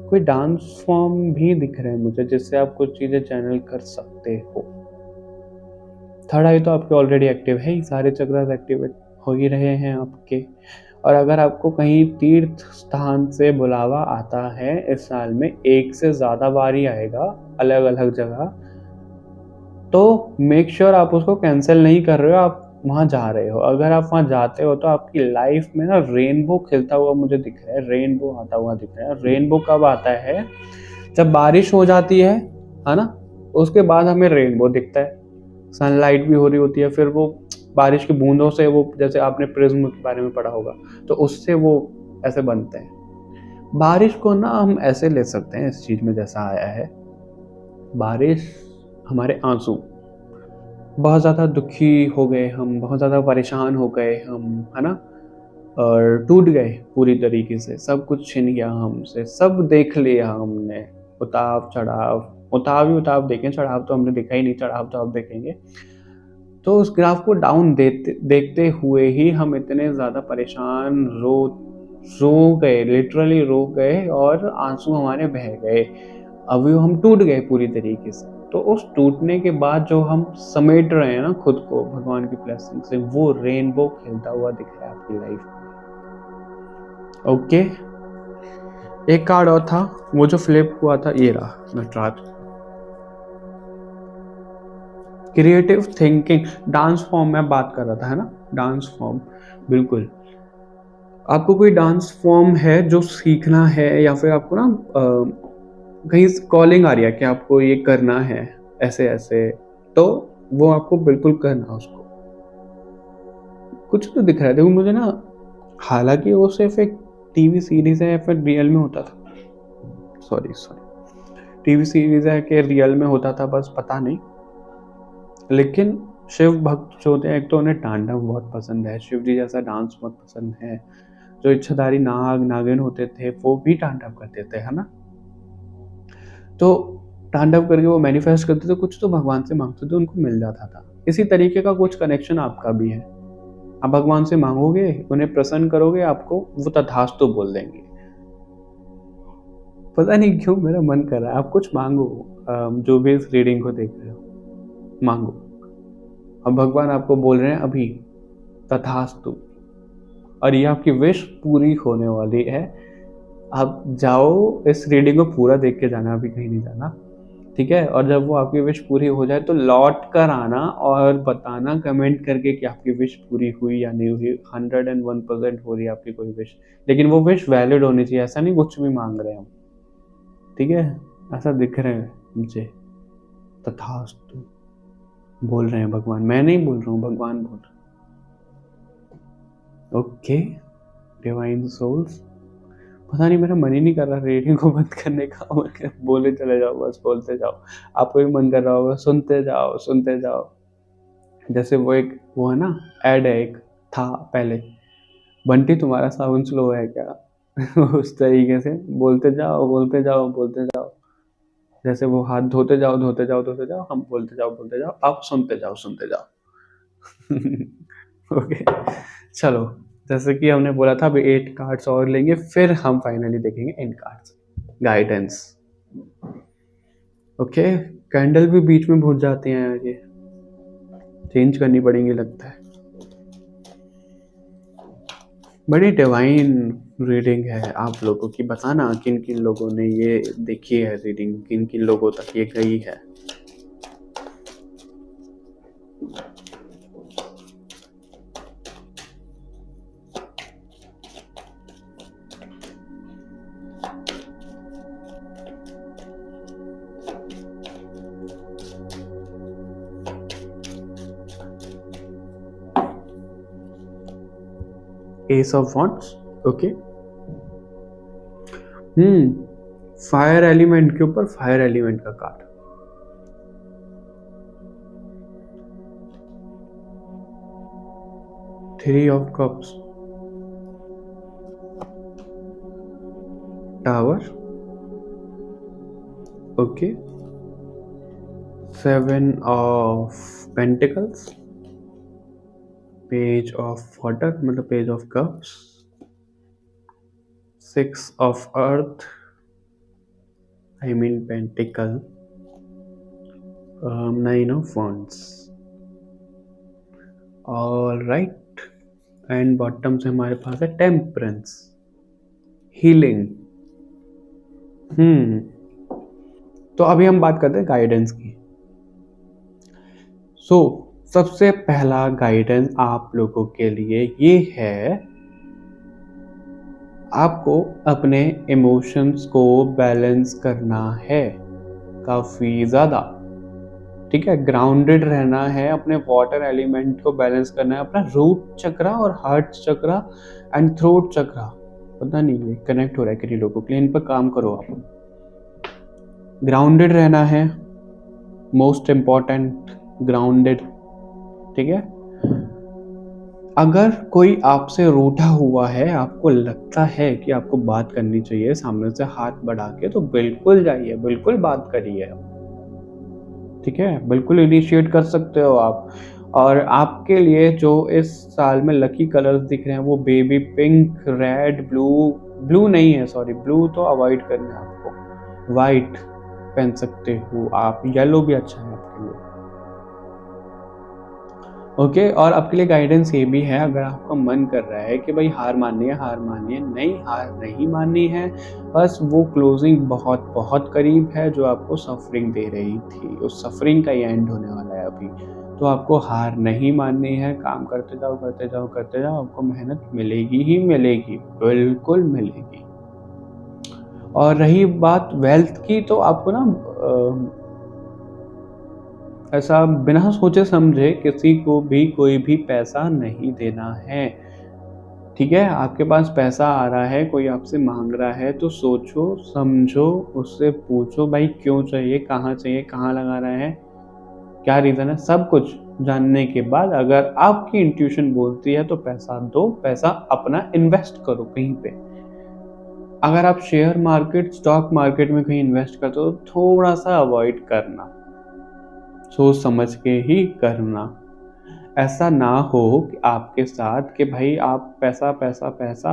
कोई डांस फॉर्म भी दिख रहा है मुझे जिससे आप कुछ चीज़ें चैनल कर सकते हो। थर्ड आई तो आपके ऑलरेडी एक्टिव है, सारे चक्रास एक्टिवेट हो ही रहे हैं आपके। और अगर आपको कहीं तीर्थ स्थान से बुलावा आता है इस साल में, एक से ज़्यादा बार ही आएगा अलग अलग जगह, तो मेक श्योर आप उसको कैंसिल नहीं कर रहे हो, आप वहाँ जा रहे हो। अगर आप वहाँ जाते हो तो आपकी लाइफ में ना रेनबो खिलता हुआ मुझे दिख रहा है, रेनबो आता हुआ दिख रहा है। रेनबो कब आता है? जब बारिश हो जाती है ना, उसके बाद हमें रेनबो दिखता है, सनलाइट भी हो रही होती है, फिर वो बारिश की बूंदों से, वो जैसे आपने प्रिज्म के बारे में पढ़ा होगा, तो उससे वो ऐसे बनते हैं। बारिश को ना हम ऐसे ले सकते हैं, इस चीज में जैसा आया है, बारिश हमारे आंसू, बहुत ज़्यादा दुखी हो गए हम, बहुत ज़्यादा परेशान हो गए हम, है ना, और टूट गए पूरी तरीके से, सब कुछ छिन गया हमसे, सब देख लिया हमने, उतार चढ़ाव, उतार ही उतार देखें, चढ़ाव तो हमने देखा ही नहीं, चढ़ाव तो अब देखेंगे। तो उस ग्राफ को डाउन देखते हुए ही हम इतने ज़्यादा परेशान, रो गए, लिटरली रो गए, और आंसू हमारे बह गए। अभी हम टूट गए पूरी तरीके से। तो उस टूटने के बाद जो हम समेट रहे हैं ना खुद को भगवान की ब्लेसिंग से, वो रेनबो खिलता हुआ दिख रहा है आपकी लाइफ में। ओके, एक कार्ड और था, वो जो फ्लिप हुआ था, ये रहा Nataraj. Creative thinking, dance form में बात कर रहा था, है ना, डांस फॉर्म, बिल्कुल। आपको कोई डांस फॉर्म है जो सीखना है, या फिर आपको ना कहीं कॉलिंग आ रही है कि आपको ये करना है ऐसे ऐसे, तो वो आपको बिल्कुल करना उसको। कुछ तो दिख रहा है, देखो मुझे ना, हालांकि वो सिर्फ एक टीवी सीरीज है या फिर रियल में होता था, सॉरी टीवी सीरीज है कि रियल में होता था, बस पता नहीं। लेकिन शिव भक्त जो होते हैं, एक तो उन्हें तांडव बहुत पसंद है, शिव जी जैसा डांस बहुत पसंद है। जो इच्छाधारी नाग नागिन होते थे वो भी तांडव करते थे, है ना। तो तांडव करके वो मैनिफेस्ट करते थे, कुछ तो भगवान से मांगते थे, उनको मिल जाता था। इसी तरीके का कुछ कनेक्शन आपका भी है। आप भगवान से मांगोगे, उन्हें प्रसन्न करोगे, आपको वो तथास्तु बोल देंगे। पता नहीं क्यों मेरा मन कर रहा है, आप कुछ मांगो, जो भी इस रीडिंग को देख रहे हो, मांगो। अब भगवान आपको बोल रहे हैं अभी तथास्तु, और ये आपकी विश पूरी होने वाली है। आप जाओ, इस रीडिंग को पूरा देख के जाना, अभी कहीं नहीं जाना, ठीक है। और जब वो आपकी विश पूरी हो जाए तो लौट कर आना और बताना कमेंट करके कि आपकी विश पूरी हुई या नहीं हुई। 101% हो रही है आपकी कोई विश, लेकिन वो विश वैलिड होनी चाहिए, ऐसा नहीं कुछ भी मांग रहे हैं हम, ठीक है। ऐसा दिख रहे हैं मुझे, तथास्तु बोल रहे हैं भगवान, मैं नहीं बोल रहा हूँ, भगवान बोल रहे हैं। ओके डिवाइन सोल्स, पता नहीं मेरा मन ही नहीं कर रहा रीडिंग को बंद करने का, बोले चले जाओ, बस बोलते जाओ। आपको भी मन कर रहा होगा, सुनते जाओ सुनते जाओ। जैसे वो है ना, ऐड है एक, था पहले, बंटी तुम्हारा साउंड स्लो है क्या? उस तरीके से बोलते जाओ बोलते जाओ बोलते जाओ। जैसे वो हाथ धोते जाओ धोते जाओ धोते जाओ, हम बोलते जाओ, आप सुनते जाओ सुनते जाओ। ओके चलो, जैसे कि हमने बोला था अभी 8 कार्ड्स और लेंगे, फिर हम फाइनली देखेंगे इन कार्ड्स गाइडेंस। ओके, कैंडल भी बीच में भूल जाती हैं, ये चेंज करनी पड़ेंगी लगता है। बड़ी डिवाइन रीडिंग है आप लोगों की। बताना किन किन लोगों ने ये देखी है रीडिंग, किन किन लोगों तक ये गई है। S of wands, okay. Fire element के ऊपर फायर एलिमेंट का card, 3 of cups, tower, okay. 7 of pentacles, page of water मतलब page of cups, 6 of earth, I mean pentacle, 9 of wands. All right, and bottom से हमारे पास है temperance, healing. तो अभी हम बात करते हैं गाइडेंस की। सबसे पहला गाइडेंस आप लोगों के लिए ये है, आपको अपने इमोशंस को बैलेंस करना है काफी ज्यादा, ठीक है। ग्राउंडेड रहना है, अपने वाटर एलिमेंट को बैलेंस करना है, अपना रूट चक्रा और हार्ट चक्रा एंड थ्रोट चक्रा, पता नहीं ये कनेक्ट हो रहा है किन्हीं लोगों के लिए, इन पर काम करो आप। ग्राउंडेड रहना है, मोस्ट इम्पॉर्टेंट, ग्राउंडेड, ठीक है। अगर कोई आपसे रूठा हुआ है, आपको लगता है कि आपको बात करनी चाहिए सामने से हाथ बढ़ा के, तो बिल्कुल जाइए, बिल्कुल बात करिए, ठीक है। बिल्कुल इनिशिएट कर सकते हो आप। और आपके लिए जो इस साल में लकी कलर्स दिख रहे हैं वो बेबी पिंक, रेड, ब्लू नहीं है, सॉरी, ब्लू तो अवॉइड करना है आपको, वाइट पहन सकते हो आप, येलो भी अच्छा है आपके लिए, ओके। और आपके लिए गाइडेंस ये भी है, अगर आपका मन कर रहा है कि भाई हार माननी है, नहीं, हार नहीं माननी है, बस वो क्लोजिंग बहुत बहुत करीब है जो आपको सफरिंग दे रही थी, उस सफरिंग का ही एंड होने वाला है अभी, तो आपको हार नहीं माननी है, काम करते जाओ करते जाओ करते जाओ, आपको मेहनत मिलेगी ही मिलेगी, बिल्कुल मिलेगी। और रही बात वेल्थ की, तो आपको ना ऐसा बिना सोचे समझे किसी को भी कोई भी पैसा नहीं देना है, ठीक है। आपके पास पैसा आ रहा है, कोई आपसे मांग रहा है, तो सोचो समझो, उससे पूछो भाई क्यों चाहिए, कहाँ लगा रहा है, क्या रीज़न है, सब कुछ जानने के बाद अगर आपकी इंट्यूशन बोलती है तो पैसा दो, पैसा अपना इन्वेस्ट करो कहीं पे। अगर आप शेयर मार्केट, स्टॉक मार्केट में कहीं इन्वेस्ट करते हो तो थोड़ा सा अवॉइड करना, सोच समझ के ही करना। ऐसा ना हो कि आपके साथ कि भाई आप पैसा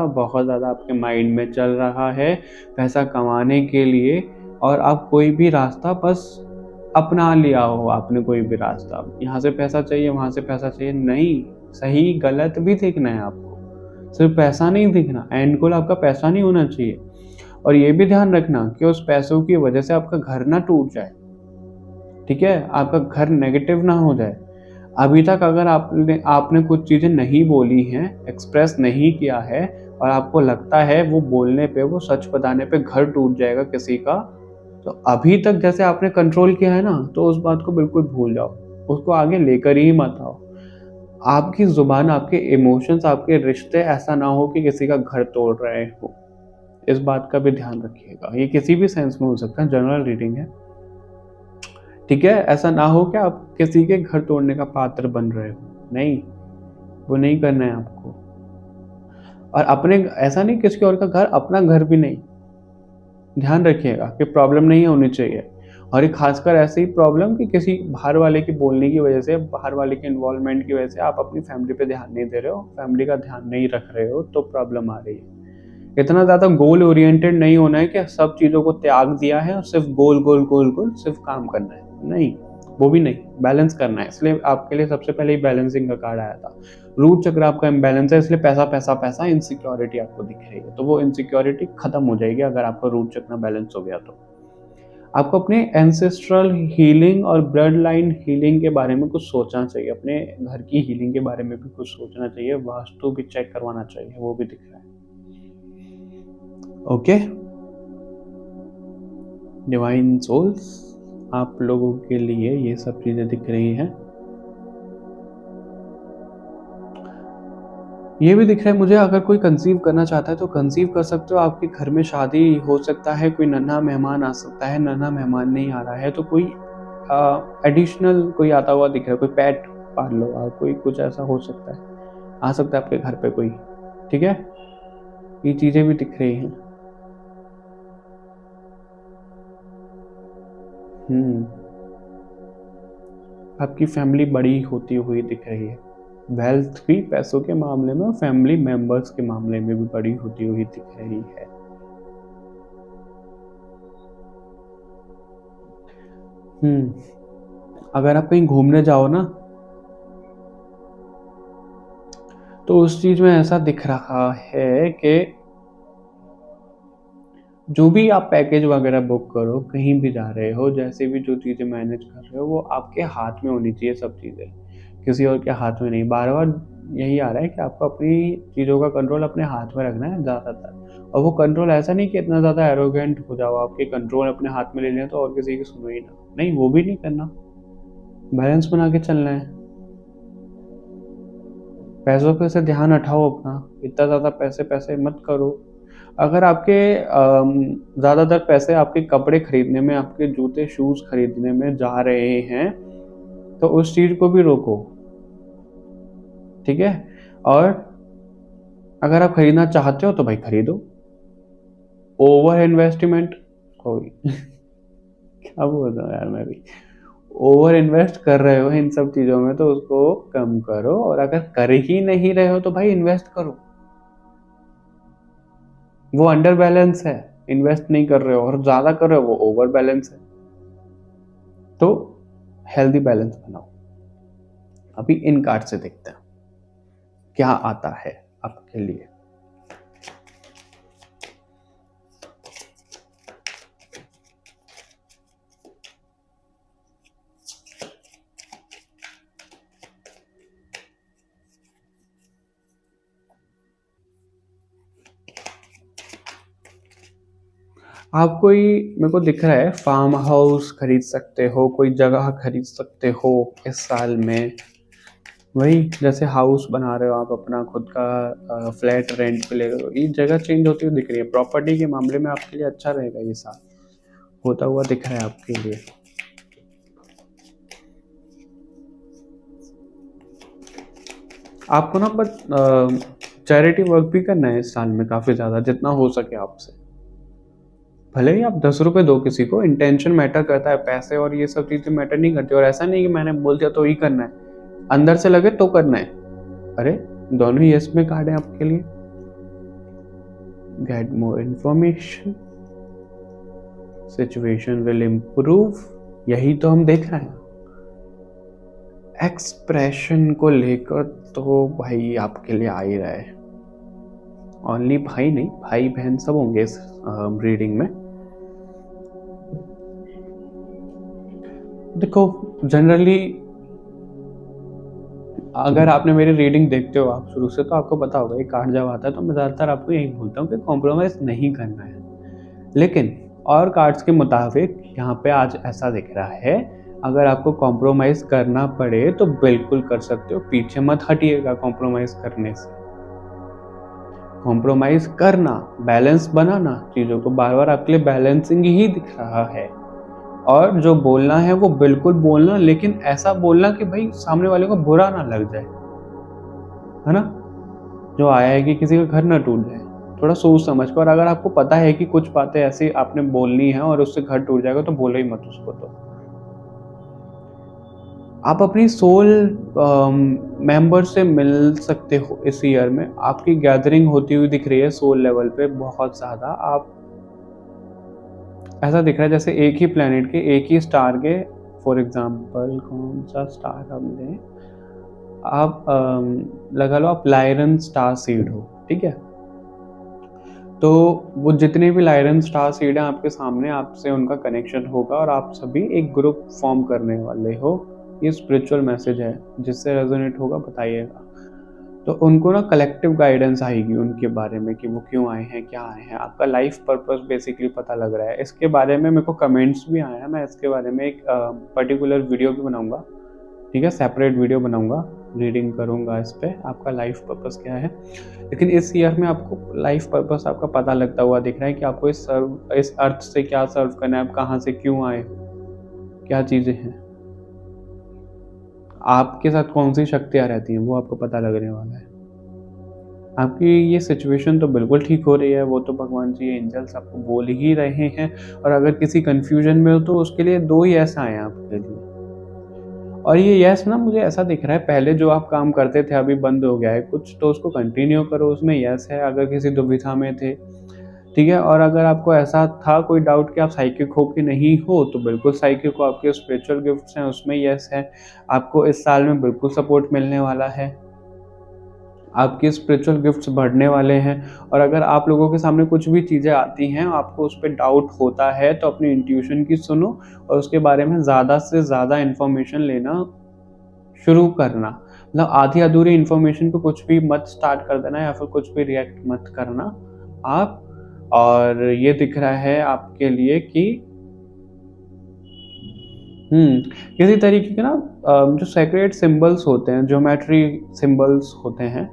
बहुत ज़्यादा आपके माइंड में चल रहा है पैसा कमाने के लिए, और आप कोई भी रास्ता बस अपना लिया हो, आपने कोई भी रास्ता, यहाँ से पैसा चाहिए, वहाँ से पैसा चाहिए, नहीं, सही गलत भी देखना है आपको, सिर्फ पैसा नहीं देखना, एंड गोल आपका पैसा नहीं होना चाहिए। और ये भी ध्यान रखना कि उस पैसों की वजह से आपका घर ना टूट जाए, ठीक है, आपका घर नेगेटिव ना हो जाए। अभी तक अगर आपने कुछ चीज़ें नहीं बोली हैं, एक्सप्रेस नहीं किया है, और आपको लगता है वो बोलने पे, वो सच बताने पे घर टूट जाएगा किसी का, तो अभी तक जैसे आपने कंट्रोल किया है ना, तो उस बात को बिल्कुल भूल जाओ, उसको आगे लेकर ही मत आओ। आपकी जुबान, आपके इमोशंस, आपके रिश्ते ऐसा ना हो कि किसी का घर तोड़ रहे हो, इस बात का भी ध्यान रखिएगा। ये किसी भी सेंस में हो सकता है, जनरल रीडिंग है, ठीक है। ऐसा ना हो कि आप किसी के घर तोड़ने का पात्र बन रहे हो, नहीं, वो नहीं करना है आपको। और अपने, ऐसा नहीं किसी और का घर, अपना घर भी नहीं, ध्यान रखिएगा कि प्रॉब्लम नहीं होनी चाहिए। और ये खासकर ऐसी ही प्रॉब्लम कि किसी बाहर वाले की बोलने की वजह से, बाहर वाले के इन्वॉल्वमेंट की वजह से आप अपनी फैमिली पे ध्यान नहीं दे रहे हो, फैमिली का ध्यान नहीं रख रहे हो, तो प्रॉब्लम आ रही है। इतना ज़्यादा गोल ओरिएंटेड नहीं होना है कि सब चीज़ों को त्याग दिया है और सिर्फ गोल गोल गोल गोल सिर्फ काम करना है, नहीं, वो भी नहीं, बैलेंस करना है। इसलिए आपके लिए सबसे पहले ही बैलेंसिंग का कार्ड आया था। रूट चक्र आपका इम्बैलेंस है, इसलिए पैसा पैसा पैसा इनसिक्योरिटी आपको दिख रही है, तो वो इनसिक्योरिटी खत्म हो जाएगी अगर आपका रूट चक्र बैलेंस हो गया तो। आपको अपने एंसेस्ट्रल हीलिंग और ब्लड लाइन हीलिंग के बारे में कुछ सोचना चाहिए, अपने घर की हीलिंग के बारे में भी कुछ सोचना चाहिए, वास्तु भी चेक करवाना चाहिए, वो भी दिख रहा है, ओके। डिवाइन सोल्स, आप लोगों के लिए ये सब चीजें दिख रही हैं। ये भी दिख रहा है मुझे, अगर कोई कंसीव करना चाहता है तो कंसीव कर सकते हो, आपके घर में शादी हो सकता है, कोई नन्हा मेहमान आ सकता है, नन्हा मेहमान नहीं आ रहा है तो कोई एडिशनल कोई आता हुआ दिख रहा है, कोई पेट पाल लो आप, कोई कुछ ऐसा हो सकता है, आ सकता है आपके घर पे कोई, ठीक है। ये चीजें भी दिख रही हैं। हम्म आपकी फैमिली बड़ी होती हुई दिख रही है। वेल्थ भी पैसों के मामले में और फैमिली मेंबर्स के मामले में भी बड़ी होती हुई दिख रही है। अगर आप कहीं घूमने जाओ ना, तो उस चीज में ऐसा दिख रहा है कि जो भी आप पैकेज वगैरह बुक करो, कहीं भी जा रहे हो, जैसे भी जो चीज़ें मैनेज कर रहे हो, वो आपके हाथ में होनी चाहिए सब चीज़ें, किसी और के हाथ में नहीं। बार बार यही आ रहा है कि आपको अपनी चीज़ों का कंट्रोल अपने हाथ में रखना है ज़्यादातर। और वो कंट्रोल ऐसा नहीं कि इतना ज़्यादा एरोगेंट हो जाओ, आपके कंट्रोल अपने हाथ में ले लें तो और किसी की सुनो ही ना, नहीं, वो भी नहीं करना। बैलेंस बना के चलना है। पैसों पे से ध्यान हटाओ अपना, इतना ज़्यादा पैसे पैसे मत करो। अगर आपके ज़्यादातर पैसे आपके कपड़े खरीदने में, आपके जूते शूज़ खरीदने में जा रहे हैं, तो उस चीज़ को भी रोको, ठीक है। और अगर आप खरीदना चाहते हो तो भाई खरीदो। ओवर इन्वेस्टमेंट कोई क्या बोल रहा हूँ यार मैं भी। ओवर इन्वेस्ट कर रहे हो इन सब चीज़ों में तो उसको कम करो, और अगर कर ही नहीं रहे हो तो भाई इन्वेस्ट करो। वो अंडर बैलेंस है, इन्वेस्ट नहीं कर रहे हो, और ज़्यादा कर रहे हो वो ओवर बैलेंस है। तो हेल्दी बैलेंस बनाओ। अभी इन कार्ड से देखते हैं क्या आता है आपके लिए। आप कोई, मेरे को दिख रहा है फार्म हाउस खरीद सकते हो, कोई जगह खरीद सकते हो इस साल में। वही जैसे हाउस बना रहे हो आप, अपना खुद का फ्लैट रेंट पे ले रहे हो, ये जगह चेंज होती हुई दिख रही है। प्रॉपर्टी के मामले में आपके लिए अच्छा रहेगा ये साल, होता हुआ दिख रहा है आपके लिए। आपको ना बस चैरिटी वर्क भी करना है इस साल में काफ़ी ज़्यादा, जितना हो सके आपसे। भले ही आप 10 रुपए दो किसी को, इंटेंशन मैटर करता है, पैसे और ये सब चीज़ें मैटर नहीं करती। और ऐसा नहीं कि मैंने बोल दिया तो ही करना है, अंदर से लगे तो करना है। अरे दोनों ही यस में कार्ड है आपके लिए। Get more information, situation will improve, यही तो हम देख रहे हैं। एक्सप्रेशन को लेकर तो भाई आपके लिए आ ही रहा है। ओनली भाई नहीं, भाई बहन सब होंगे इस रीडिंग में। देखो जनरली अगर आपने मेरी रीडिंग देखते हो आप शुरू से, तो आपको पता होगा ये कार्ड जब आता है तो मैं ज़्यादातर आपको यही बोलता हूँ कि कॉम्प्रोमाइज़ नहीं करना है। लेकिन और कार्ड्स के मुताबिक यहाँ पे आज ऐसा दिख रहा है, अगर आपको कॉम्प्रोमाइज़ करना पड़े तो बिल्कुल कर सकते हो, पीछे मत हटिएगा कॉम्प्रोमाइज़ करने से। कॉम्प्रोमाइज़ करना, बैलेंस बनाना चीज़ों को, बार बार आपके लिए बैलेंसिंग ही दिख रहा है। और जो बोलना है वो बिल्कुल बोलना, लेकिन ऐसा बोलना कि भाई सामने वाले को बुरा ना लग जाए, है ना। जो आया है कि किसी का घर ना टूट जाए, थोड़ा सोच समझ कर। और अगर आपको पता है कि कुछ बातें ऐसी आपने बोलनी है और उससे घर टूट जाएगा तो बोलो ही मत उसको। तो आप अपनी सोल मेंबर से मिल सकते हो इस ईयर में। आपकी गैदरिंग होती हुई दिख रही है सोल लेवल पे बहुत ज़्यादा। आप, ऐसा दिख रहा है जैसे एक ही प्लेनेट के, एक ही स्टार के, फॉर एग्जांपल कौन सा स्टार हम लें, आप लगा लो आप लायरन स्टार सीड हो, ठीक है। तो वो जितने भी लायरन स्टार सीड हैं आपके सामने, आपसे उनका कनेक्शन होगा और आप सभी एक ग्रुप फॉर्म करने वाले हो। ये स्पिरिचुअल मैसेज है, जिससे रेजोनेट होगा बताइएगा। तो उनको ना कलेक्टिव गाइडेंस आएगी उनके बारे में कि वो क्यों आए हैं, क्या आए हैं। आपका लाइफ पर्पस बेसिकली पता लग रहा है। इसके बारे में मेरे को कमेंट्स भी आए हैं, मैं इसके बारे में एक पर्टिकुलर वीडियो भी बनाऊंगा, ठीक है, सेपरेट वीडियो बनाऊंगा, रीडिंग करूंगा इस पर, आपका लाइफ पर्पस क्या है। लेकिन इस ईयर में आपको लाइफ पर्पस आपका पता लगता हुआ दिख रहा है कि आपको इस अर्थ से क्या सर्व करना है, आप कहाँ से क्यों आए हो, क्या चीज़ें हैं, आपके साथ कौन सी शक्तियाँ रहती हैं, वो आपको पता लगने वाला है। आपकी ये सिचुएशन तो बिल्कुल ठीक हो रही है, वो तो भगवान जी एंजल्स आपको बोल ही रहे हैं। और अगर किसी कन्फ्यूजन में हो तो उसके लिए 2 यस आए हैं आपके लिए। और ये यस ना मुझे ऐसा दिख रहा है, पहले जो आप काम करते थे अभी बंद हो गया है कुछ, तो उसको कंटिन्यू करो, उसमें यस है। अगर किसी दुविधा में थे, ठीक है, और अगर आपको ऐसा था कोई डाउट कि आप साइकिक हो कि नहीं हो, तो बिल्कुल साइकिक हो, आपके स्पिरिचुअल गिफ्ट्स हैं उसमें यस है। आपको इस साल में बिल्कुल सपोर्ट मिलने वाला है, आपके स्पिरिचुअल गिफ्ट्स बढ़ने वाले हैं। और अगर आप लोगों के सामने कुछ भी चीज़ें आती हैं, आपको उस पर डाउट होता है, तो अपनी इंट्यूशन की सुनो और उसके बारे में ज़्यादा से ज़्यादा इन्फॉर्मेशन लेना शुरू करना। मतलब आधी अधूरी इन्फॉर्मेशन पे कुछ भी मत स्टार्ट कर देना या फिर कुछ भी रिएक्ट मत करना आप। और ये दिख रहा है आपके लिए कि किसी तरीके के ना जो सेक्रेट सिंबल्स होते हैं, ज्योमेट्री सिंबल्स होते हैं,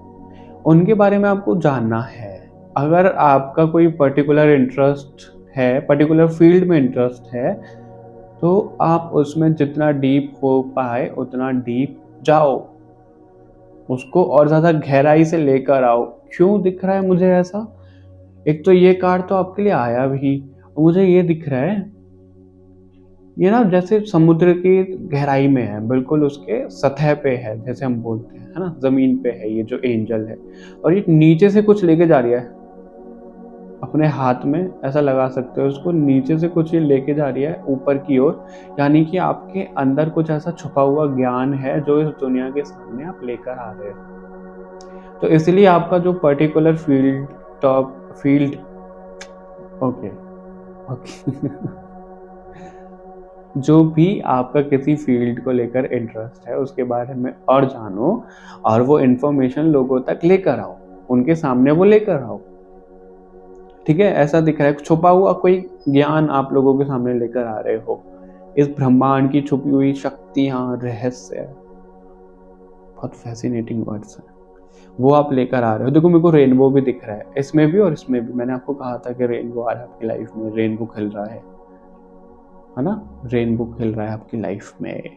उनके बारे में आपको जानना है। अगर आपका कोई पर्टिकुलर इंटरेस्ट है, पर्टिकुलर फील्ड में इंटरेस्ट है, तो आप उसमें जितना डीप हो पाए उतना डीप जाओ, उसको और ज़्यादा गहराई से लेकर आओ। क्यों दिख रहा है मुझे ऐसा? एक तो ये कार्ड तो आपके लिए आया भी, और मुझे ये दिख रहा है, ये ना जैसे समुद्र की गहराई में है, बिल्कुल उसके सतह पे है, जैसे हम बोलते हैं, है ना, जमीन पे है ये जो एंजल है। और ये नीचे से कुछ लेके जा रही है अपने हाथ में, ऐसा लगा सकते हो उसको, नीचे से कुछ ये लेके जा रही है ऊपर की ओर। यानी कि आपके अंदर कुछ ऐसा छुपा हुआ ज्ञान है जो इस दुनिया के सामने आप लेकर आ रहे हो। तो इसलिए आपका जो particular field, top field, okay okay जो भी आपका किसी फील्ड को लेकर इंटरेस्ट है उसके बारे में और जानो, और वो इन्फॉर्मेशन लोगों तक लेकर आओ, उनके सामने वो लेकर आओ। ठीक है, ऐसा दिख रहा है छुपा हुआ कोई ज्ञान आप लोगों के सामने लेकर आ रहे हो। इस ब्रह्मांड की छुपी हुई शक्तियां, रहस्य, बहुत फैसिनेटिंग वर्ड्स हैं, वो आप लेकर आ रहे हो। देखो मेरे को रेनबो भी दिख रहा है इसमें भी और इसमें भी। मैंने आपको कहा था कि रेनबो आ रहा है आपकी लाइफ में, रेनबो खिल रहा है ना, रेनबो खिल रहा है आपकी लाइफ में।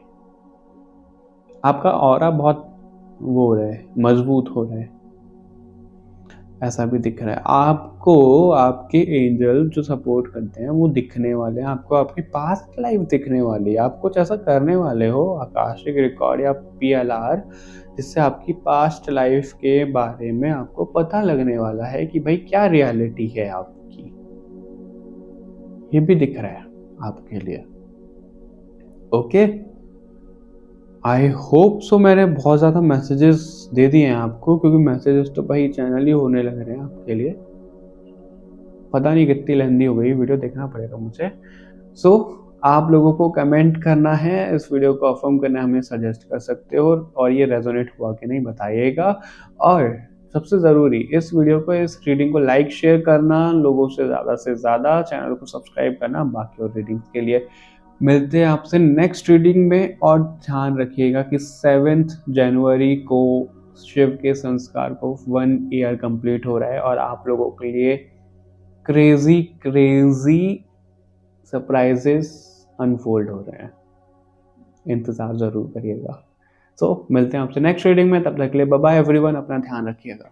आपका ऑरा बहुत वो हो रहा है, मजबूत हो रहा है, ऐसा भी दिख रहा है। आपको आपके एंजल जो सपोर्ट करते हैं वो दिखने वाले हैं, आपको आपकी पास्ट लाइफ दिखने वाली है। आप कुछ ऐसा करने वाले हो, आकाशिक रिकॉर्ड या PLR, जिससे आपकी पास्ट लाइफ के बारे में आपको पता लगने वाला है कि भाई क्या रियलिटी है आपकी। ये भी दिख रहा है आपके लिए। Okay, I hope so. मैंने बहुत ज़्यादा मैसेजेस दे दिए हैं आपको, क्योंकि मैसेजेस तो भाई चैनल ही होने लग रहे हैं आपके लिए। पता नहीं कितनी लेंदी हो गई वीडियो, देखना पड़ेगा मुझे। सो आप लोगों को कमेंट करना है, इस वीडियो को अफर्म करना हमें सजेस्ट कर सकते हो, और ये रेजोनेट हुआ कि नहीं बताइएगा। और सबसे ज़रूरी, इस वीडियो को, इस रीडिंग को लाइक शेयर करना लोगों से ज़्यादा, चैनल को सब्सक्राइब करना बाकी और रीडिंग्स के लिए। मिलते हैं आपसे नेक्स्ट रीडिंग में, और ध्यान रखिएगा कि 7 जनवरी को शिव के संस्कार को 1 ईयर कंप्लीट हो रहा है, और आप लोगों के लिए क्रेजी क्रेजी सरप्राइजेस अनफोल्ड हो रहे हैं, इंतज़ार ज़रूर करिएगा। सो मिलते हैं आपसे नेक्स्ट रीडिंग में, तब तक के लिए बाय बाय एवरीवन, अपना ध्यान रखिएगा।